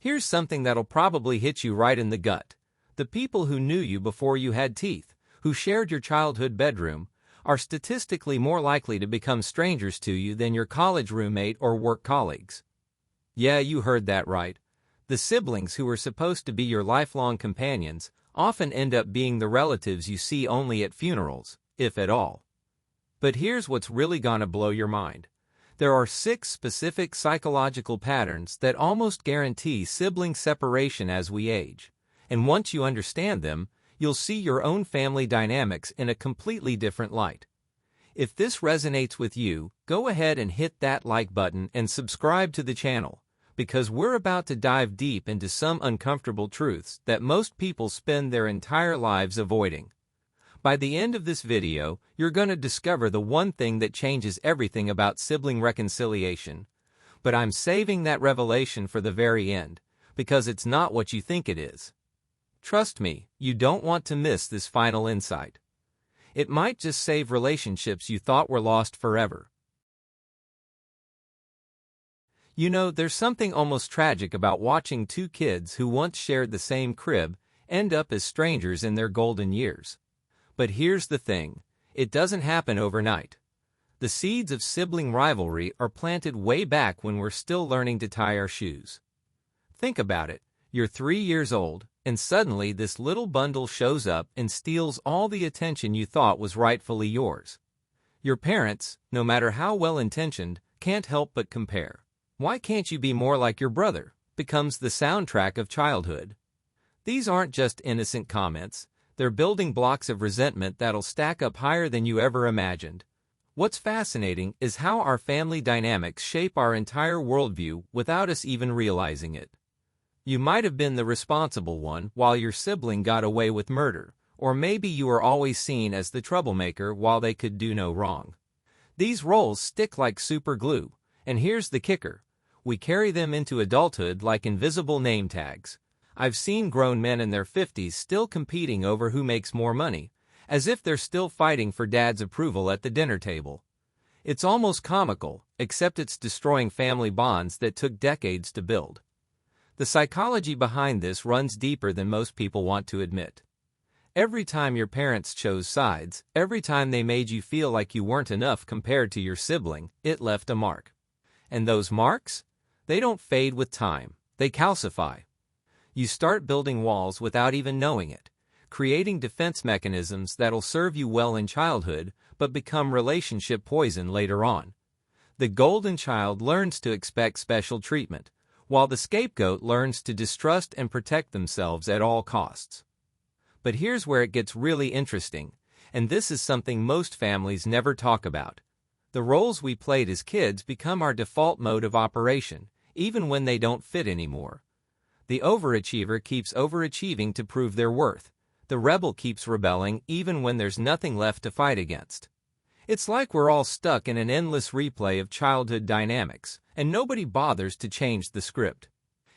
Here's something that'll probably hit you right in the gut. The people who knew you before you had teeth, who shared your childhood bedroom, are statistically more likely to become strangers to you than your college roommate or work colleagues. Yeah, you heard that right. The siblings who were supposed to be your lifelong companions often end up being the relatives you see only at funerals, if at all. But here's what's really gonna blow your mind. There are 6 specific psychological patterns that almost guarantee sibling separation as we age. And once you understand them, you'll see your own family dynamics in a completely different light. If this resonates with you, go ahead and hit that like button and subscribe to the channel, because we're about to dive deep into some uncomfortable truths that most people spend their entire lives avoiding. By the end of this video, you're going to discover the one thing that changes everything about sibling reconciliation. But I'm saving that revelation for the very end, because it's not what you think it is. Trust me, you don't want to miss this final insight. It might just save relationships you thought were lost forever. You know, there's something almost tragic about watching 2 kids who once shared the same crib end up as strangers in their golden years. But here's the thing, it doesn't happen overnight. The seeds of sibling rivalry are planted way back when we're still learning to tie our shoes. Think about it, you're 3 years old, and suddenly this little bundle shows up and steals all the attention you thought was rightfully yours. Your parents, no matter how well-intentioned, can't help but compare. "Why can't you be more like your brother?" becomes the soundtrack of childhood. These aren't just innocent comments, they're building blocks of resentment that'll stack up higher than you ever imagined. What's fascinating is how our family dynamics shape our entire worldview without us even realizing it. You might have been the responsible one while your sibling got away with murder, or maybe you were always seen as the troublemaker while they could do no wrong. These roles stick like super glue, and here's the kicker. We carry them into adulthood like invisible name tags. I've seen grown men in their 50s still competing over who makes more money, as if they're still fighting for dad's approval at the dinner table. It's almost comical, except it's destroying family bonds that took decades to build. The psychology behind this runs deeper than most people want to admit. Every time your parents chose sides, every time they made you feel like you weren't enough compared to your sibling, it left a mark. And those marks? They don't fade with time, they calcify. You start building walls without even knowing it, creating defense mechanisms that'll serve you well in childhood but become relationship poison later on. The golden child learns to expect special treatment, while the scapegoat learns to distrust and protect themselves at all costs. But here's where it gets really interesting, and this is something most families never talk about. The roles we played as kids become our default mode of operation, even when they don't fit anymore. The overachiever keeps overachieving to prove their worth. The rebel keeps rebelling even when there's nothing left to fight against. It's like we're all stuck in an endless replay of childhood dynamics, and nobody bothers to change the script.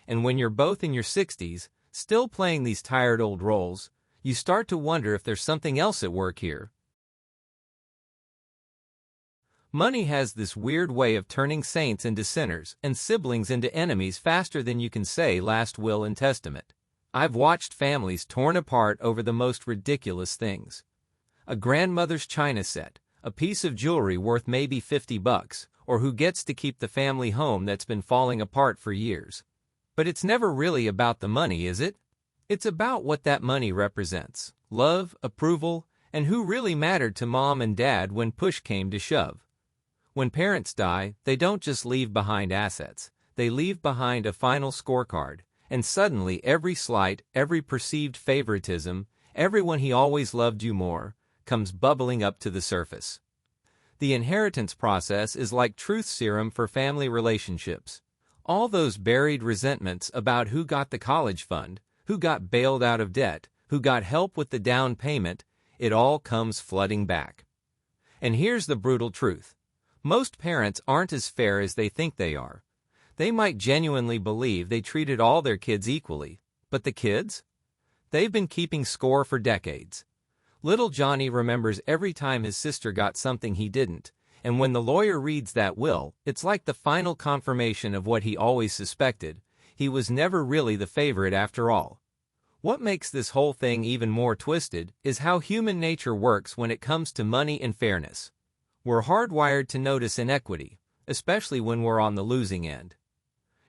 And when you're both in your 60s, still playing these tired old roles, you start to wonder if there's something else at work here. Money has this weird way of turning saints into sinners and siblings into enemies faster than you can say last will and testament. I've watched families torn apart over the most ridiculous things. A grandmother's china set, a piece of jewelry worth maybe $50, or who gets to keep the family home that's been falling apart for years. But it's never really about the money, is it? It's about what that money represents: love, approval, and who really mattered to mom and dad when push came to shove. When parents die, they don't just leave behind assets, they leave behind a final scorecard, and suddenly every slight, every perceived favoritism, everyone he always loved you more, comes bubbling up to the surface. The inheritance process is like truth serum for family relationships. All those buried resentments about who got the college fund, who got bailed out of debt, who got help with the down payment, it all comes flooding back. And here's the brutal truth. Most parents aren't as fair as they think they are. They might genuinely believe they treated all their kids equally, but the kids? They've been keeping score for decades. Little Johnny remembers every time his sister got something he didn't, and when the lawyer reads that will, it's like the final confirmation of what he always suspected. he was never really the favorite after all. What makes this whole thing even more twisted is how human nature works when it comes to money and fairness. We're hardwired to notice inequity, especially when we're on the losing end.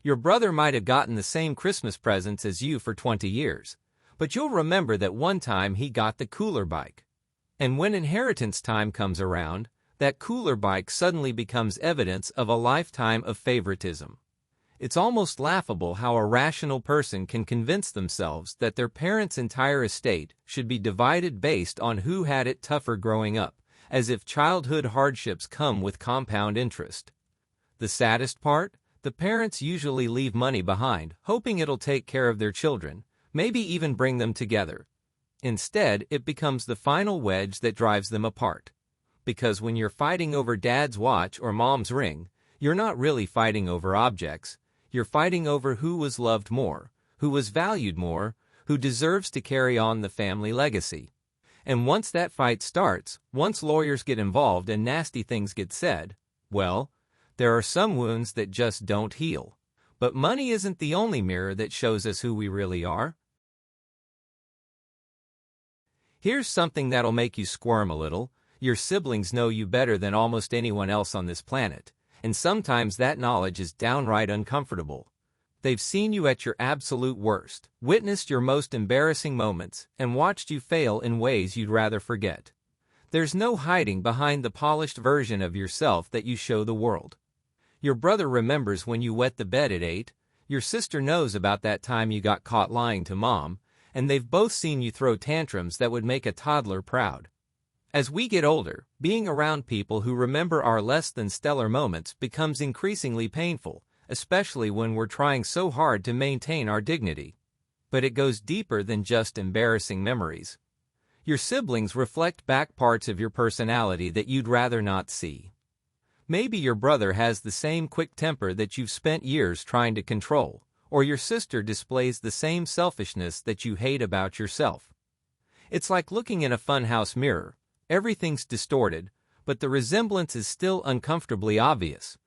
Your brother might have gotten the same Christmas presents as you for 20 years, but you'll remember that one time he got the cooler bike. And when inheritance time comes around, that cooler bike suddenly becomes evidence of a lifetime of favoritism. It's almost laughable how a rational person can convince themselves that their parents' entire estate should be divided based on who had it tougher growing up, as if childhood hardships come with compound interest. The saddest part? The parents usually leave money behind, hoping it'll take care of their children, maybe even bring them together. Instead, it becomes the final wedge that drives them apart. Because when you're fighting over dad's watch or mom's ring, you're not really fighting over objects. You're fighting over who was loved more, who was valued more, who deserves to carry on the family legacy. And once that fight starts, once lawyers get involved and nasty things get said, well, there are some wounds that just don't heal. But money isn't the only mirror that shows us who we really are. Here's something that'll make you squirm a little. Your siblings know you better than almost anyone else on this planet, and sometimes that knowledge is downright uncomfortable. They've seen you at your absolute worst, witnessed your most embarrassing moments, and watched you fail in ways you'd rather forget. There's no hiding behind the polished version of yourself that you show the world. Your brother remembers when you wet the bed at 8, your sister knows about that time you got caught lying to mom, and they've both seen you throw tantrums that would make a toddler proud. As we get older, being around people who remember our less than stellar moments becomes increasingly painful, especially when we're trying so hard to maintain our dignity. But it goes deeper than just embarrassing memories. Your siblings reflect back parts of your personality that you'd rather not see. Maybe your brother has the same quick temper that you've spent years trying to control, or your sister displays the same selfishness that you hate about yourself. It's like looking in a funhouse mirror. Everything's distorted, but the resemblance is still uncomfortably obvious.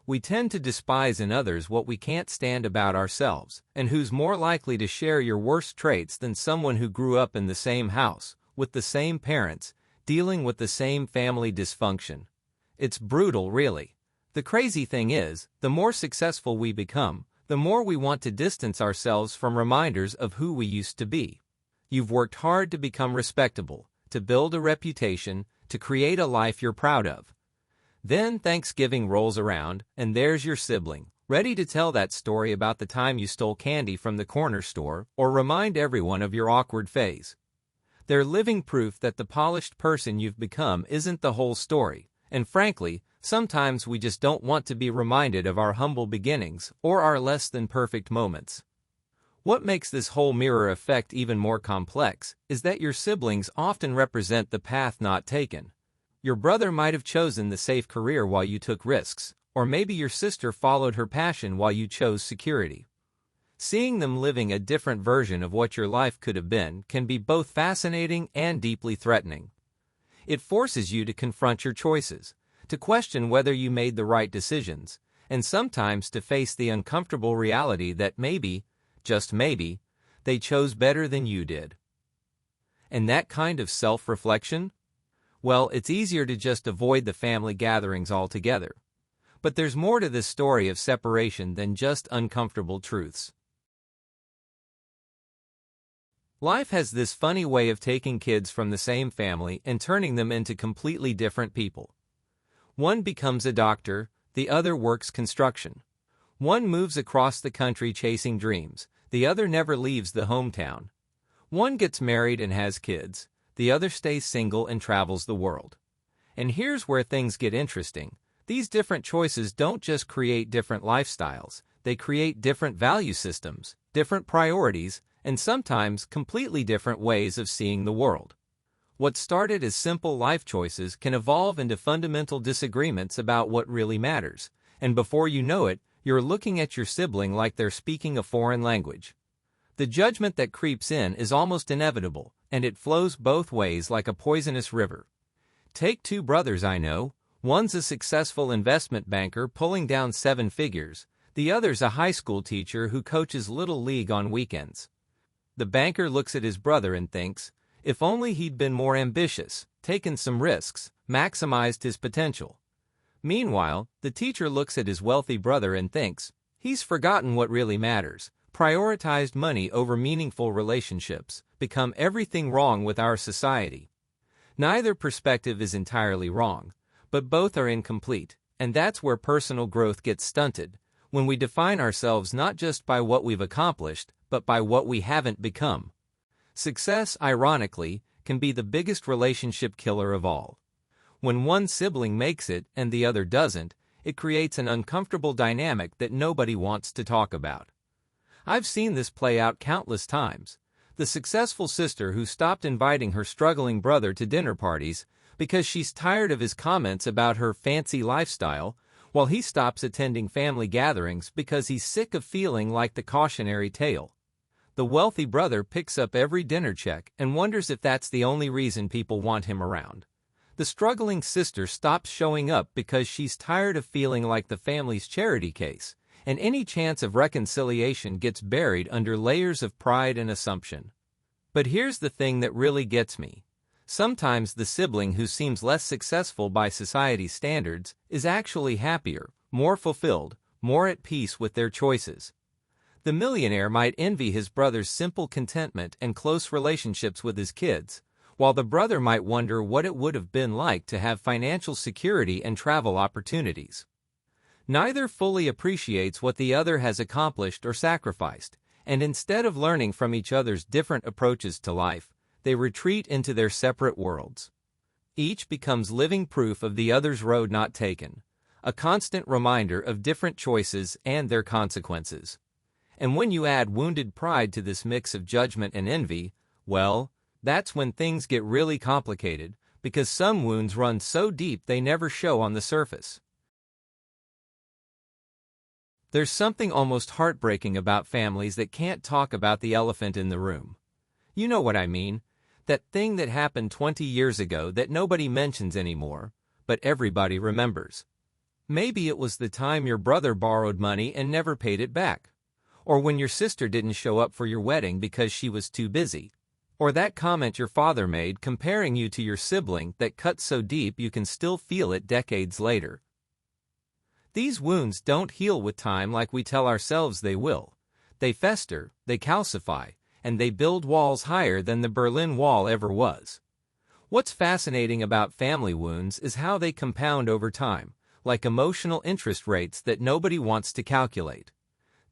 We tend to despise in others what we can't stand about ourselves, and who's more likely to share your worst traits than someone who grew up in the same house, with the same parents, dealing with the same family dysfunction. It's brutal, really. The crazy thing is, the more successful we become, the more we want to distance ourselves from reminders of who we used to be. You've worked hard to become respectable, to build a reputation, to create a life you're proud of. Then Thanksgiving rolls around, and there's your sibling, ready to tell that story about the time you stole candy from the corner store, or remind everyone of your awkward phase. They're living proof that the polished person you've become isn't the whole story, and frankly, sometimes we just don't want to be reminded of our humble beginnings or our less than perfect moments. What makes this whole mirror effect even more complex is that your siblings often represent the path not taken. Your brother might have chosen the safe career while you took risks, or maybe your sister followed her passion while you chose security. Seeing them living a different version of what your life could have been can be both fascinating and deeply threatening. It forces you to confront your choices, to question whether you made the right decisions, and sometimes to face the uncomfortable reality that maybe, just maybe, they chose better than you did. And that kind of self-reflection? Well, it's easier to just avoid the family gatherings altogether. But there's more to this story of separation than just uncomfortable truths. Life has this funny way of taking kids from the same family and turning them into completely different people. One becomes a doctor, the other works construction. One moves across the country chasing dreams, the other never leaves the hometown. One gets married and has kids, the other stays single and travels the world. And here's where things get interesting. These different choices don't just create different lifestyles, they create different value systems, different priorities, and sometimes completely different ways of seeing the world. What started as simple life choices can evolve into fundamental disagreements about what really matters, and before you know it, you're looking at your sibling like they're speaking a foreign language. The judgment that creeps in is almost inevitable, and it flows both ways like a poisonous river. Take two brothers I know. One's a successful investment banker pulling down 7 figures, The other's a high school teacher who coaches Little League on weekends. The banker looks at his brother and thinks, if only he'd been more ambitious, taken some risks, maximized his potential. Meanwhile, the teacher looks at his wealthy brother and thinks, he's forgotten what really matters, prioritized money over meaningful relationships, become everything wrong with our society. Neither perspective is entirely wrong, but both are incomplete, and that's where personal growth gets stunted, when we define ourselves not just by what we've accomplished, but by what we haven't become. Success, ironically, can be the biggest relationship killer of all. When one sibling makes it and the other doesn't, it creates an uncomfortable dynamic that nobody wants to talk about. I've seen this play out countless times. The successful sister who stopped inviting her struggling brother to dinner parties because she's tired of his comments about her fancy lifestyle, while he stops attending family gatherings because he's sick of feeling like the cautionary tale. The wealthy brother picks up every dinner check and wonders if that's the only reason people want him around. The struggling sister stops showing up because she's tired of feeling like the family's charity case, and any chance of reconciliation gets buried under layers of pride and assumption. But here's the thing that really gets me. Sometimes the sibling who seems less successful by society's standards is actually happier, more fulfilled, more at peace with their choices. The millionaire might envy his brother's simple contentment and close relationships with his kids, while the brother might wonder what it would have been like to have financial security and travel opportunities. Neither fully appreciates what the other has accomplished or sacrificed, and instead of learning from each other's different approaches to life, they retreat into their separate worlds. Each becomes living proof of the other's road not taken, a constant reminder of different choices and their consequences. And when you add wounded pride to this mix of judgment and envy, well, that's when things get really complicated, because some wounds run so deep they never show on the surface. There's something almost heartbreaking about families that can't talk about the elephant in the room. You know what I mean, that thing that happened 20 years ago that nobody mentions anymore, but everybody remembers. Maybe it was the time your brother borrowed money and never paid it back, or when your sister didn't show up for your wedding because she was too busy. Or that comment your father made comparing you to your sibling that cut so deep you can still feel it decades later. These wounds don't heal with time like we tell ourselves they will. They fester, they calcify, and they build walls higher than the Berlin Wall ever was. What's fascinating about family wounds is how they compound over time, like emotional interest rates that nobody wants to calculate.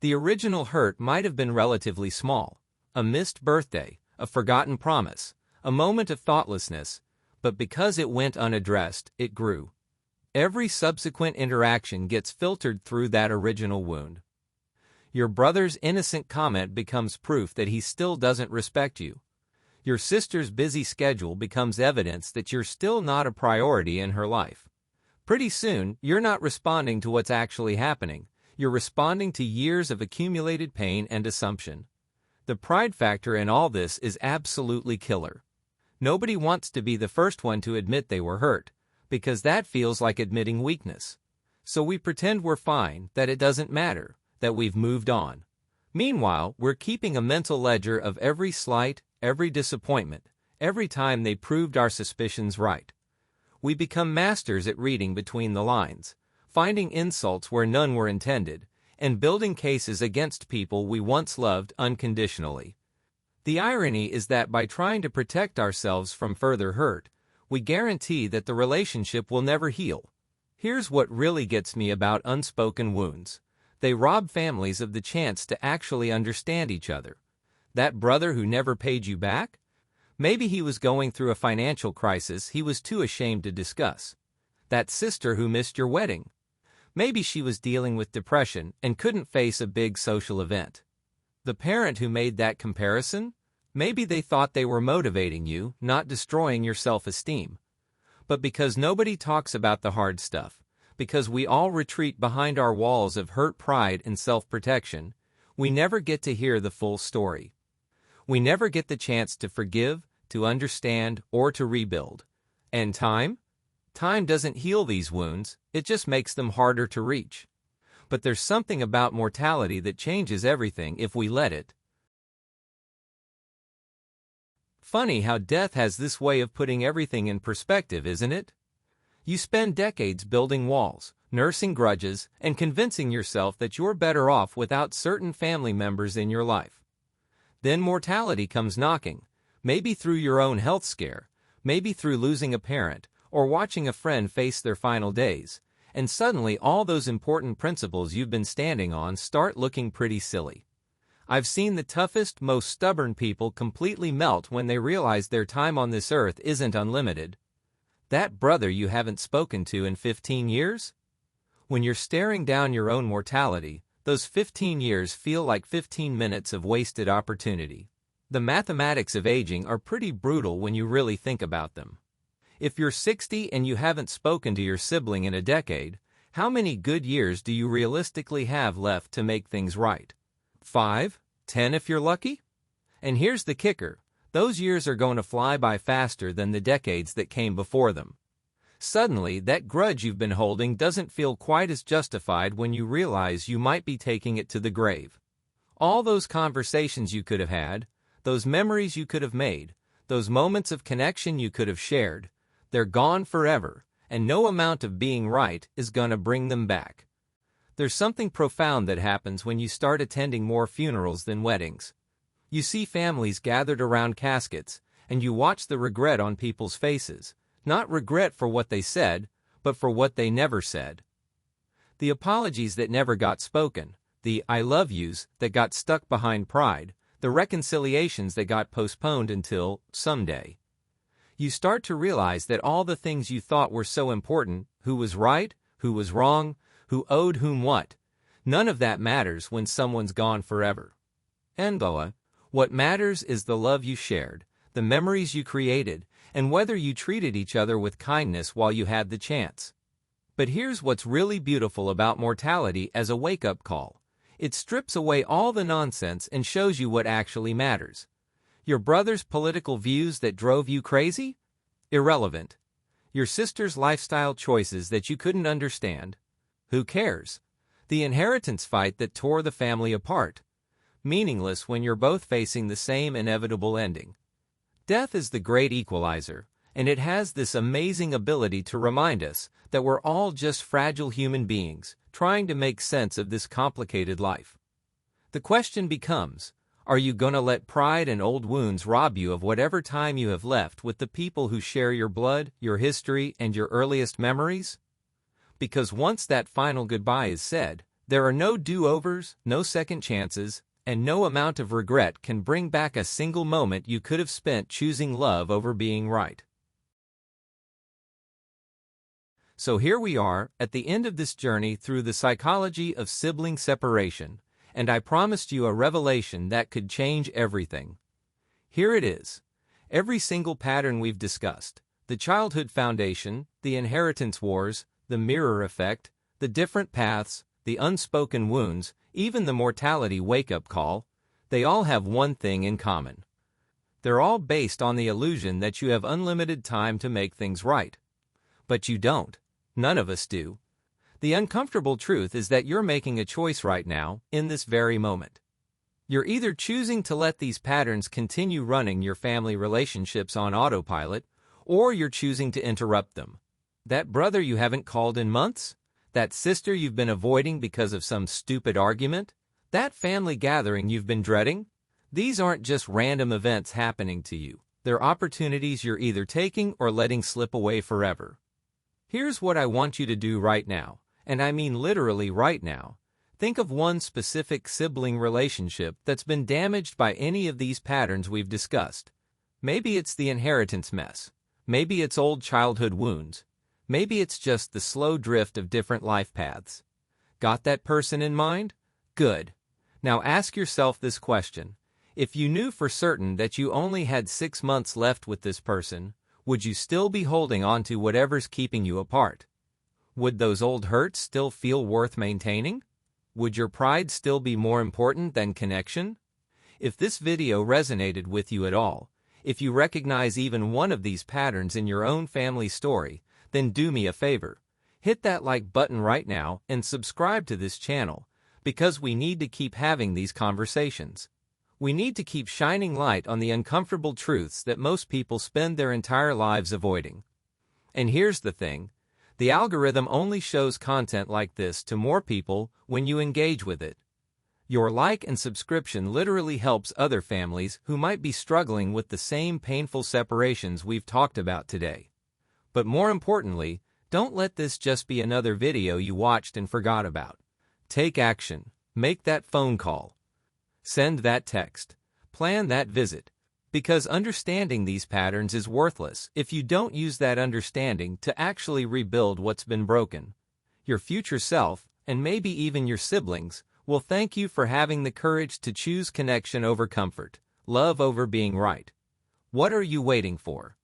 The original hurt might have been relatively small, a missed birthday, a forgotten promise, a moment of thoughtlessness, but because it went unaddressed, it grew. Every subsequent interaction gets filtered through that original wound. Your brother's innocent comment becomes proof that he still doesn't respect you. Your sister's busy schedule becomes evidence that you're still not a priority in her life. Pretty soon, you're not responding to what's actually happening. You're responding to years of accumulated pain and assumption. The pride factor in all this is absolutely killer. Nobody wants to be the first one to admit they were hurt, because that feels like admitting weakness. So we pretend we're fine, that it doesn't matter, that we've moved on. Meanwhile, we're keeping a mental ledger of every slight, every disappointment, every time they proved our suspicions right. We become masters at reading between the lines, finding insults where none were intended, and building cases against people we once loved unconditionally. The irony is that by trying to protect ourselves from further hurt, we guarantee that the relationship will never heal. Here's what really gets me about unspoken wounds. They rob families of the chance to actually understand each other. That brother who never paid you back? Maybe he was going through a financial crisis he was too ashamed to discuss. That sister who missed your wedding? Maybe she was dealing with depression and couldn't face a big social event. The parent who made that comparison? Maybe they thought they were motivating you, not destroying your self-esteem. But because nobody talks about the hard stuff, because we all retreat behind our walls of hurt pride and self-protection, we never get to hear the full story. We never get the chance to forgive, to understand, or to rebuild. And time? Time doesn't heal these wounds, it just makes them harder to reach. But there's something about mortality that changes everything if we let it. Funny how death has this way of putting everything in perspective, isn't it? You spend decades building walls, nursing grudges, and convincing yourself that you're better off without certain family members in your life. Then mortality comes knocking, maybe through your own health scare, maybe through losing a parent, or watching a friend face their final days, and suddenly all those important principles you've been standing on start looking pretty silly. I've seen the toughest, most stubborn people completely melt when they realize their time on this earth isn't unlimited. That brother you haven't spoken to in 15 years? When you're staring down your own mortality, those 15 years feel like 15 minutes of wasted opportunity. The mathematics of aging are pretty brutal when you really think about them. If you're 60 and you haven't spoken to your sibling in a decade, how many good years do you realistically have left to make things right? 5? 10 if you're lucky? And here's the kicker, those years are going to fly by faster than the decades that came before them. Suddenly, that grudge you've been holding doesn't feel quite as justified when you realize you might be taking it to the grave. All those conversations you could have had, those memories you could have made, those moments of connection you could have shared, they're gone forever, and no amount of being right is gonna bring them back. There's something profound that happens when you start attending more funerals than weddings. You see families gathered around caskets, and you watch the regret on people's faces, not regret for what they said, but for what they never said. The apologies that never got spoken, the I love yous that got stuck behind pride, the reconciliations that got postponed until someday. You start to realize that all the things you thought were so important, who was right, who was wrong, who owed whom what, none of that matters when someone's gone forever. And what matters is the love you shared, the memories you created, and whether you treated each other with kindness while you had the chance. But here's what's really beautiful about mortality as a wake-up call. It strips away all the nonsense and shows you what actually matters. Your brother's political views that drove you crazy? Irrelevant. Your sister's lifestyle choices that you couldn't understand? Who cares? The inheritance fight that tore the family apart? Meaningless when you're both facing the same inevitable ending. Death is the great equalizer, and it has this amazing ability to remind us that we're all just fragile human beings trying to make sense of this complicated life. The question becomes, are you gonna let pride and old wounds rob you of whatever time you have left with the people who share your blood, your history, and your earliest memories? Because once that final goodbye is said, there are no do-overs, no second chances, and no amount of regret can bring back a single moment you could have spent choosing love over being right. So here we are, at the end of this journey through the psychology of sibling separation, and I promised you a revelation that could change everything. Here it is. Every single pattern we've discussed, the childhood foundation, the inheritance wars, the mirror effect, the different paths, the unspoken wounds, even the mortality wake-up call, they all have one thing in common. They're all based on the illusion that you have unlimited time to make things right. But you don't. None of us do. The uncomfortable truth is that you're making a choice right now, in this very moment. You're either choosing to let these patterns continue running your family relationships on autopilot, or you're choosing to interrupt them. That brother you haven't called in months? That sister you've been avoiding because of some stupid argument? That family gathering you've been dreading? These aren't just random events happening to you. They're opportunities you're either taking or letting slip away forever. Here's what I want you to do right now, and I mean literally right now. Think of one specific sibling relationship that's been damaged by any of these patterns we've discussed. Maybe it's the inheritance mess. Maybe it's old childhood wounds. Maybe it's just the slow drift of different life paths. Got that person in mind? Good. Now ask yourself this question. If you knew for certain that you only had 6 months left with this person, would you still be holding on to whatever's keeping you apart? Would those old hurts still feel worth maintaining? Would your pride still be more important than connection? If this video resonated with you at all, if you recognize even one of these patterns in your own family story, then do me a favor. Hit that like button right now and subscribe to this channel, because we need to keep having these conversations. We need to keep shining light on the uncomfortable truths that most people spend their entire lives avoiding. And here's the thing. The algorithm only shows content like this to more people when you engage with it. Your like and subscription literally helps other families who might be struggling with the same painful separations we've talked about today. But more importantly, don't let this just be another video you watched and forgot about. Take action. Make that phone call. Send that text. Plan that visit. Because understanding these patterns is worthless if you don't use that understanding to actually rebuild what's been broken. Your future self, and maybe even your siblings, will thank you for having the courage to choose connection over comfort, love over being right. What are you waiting for?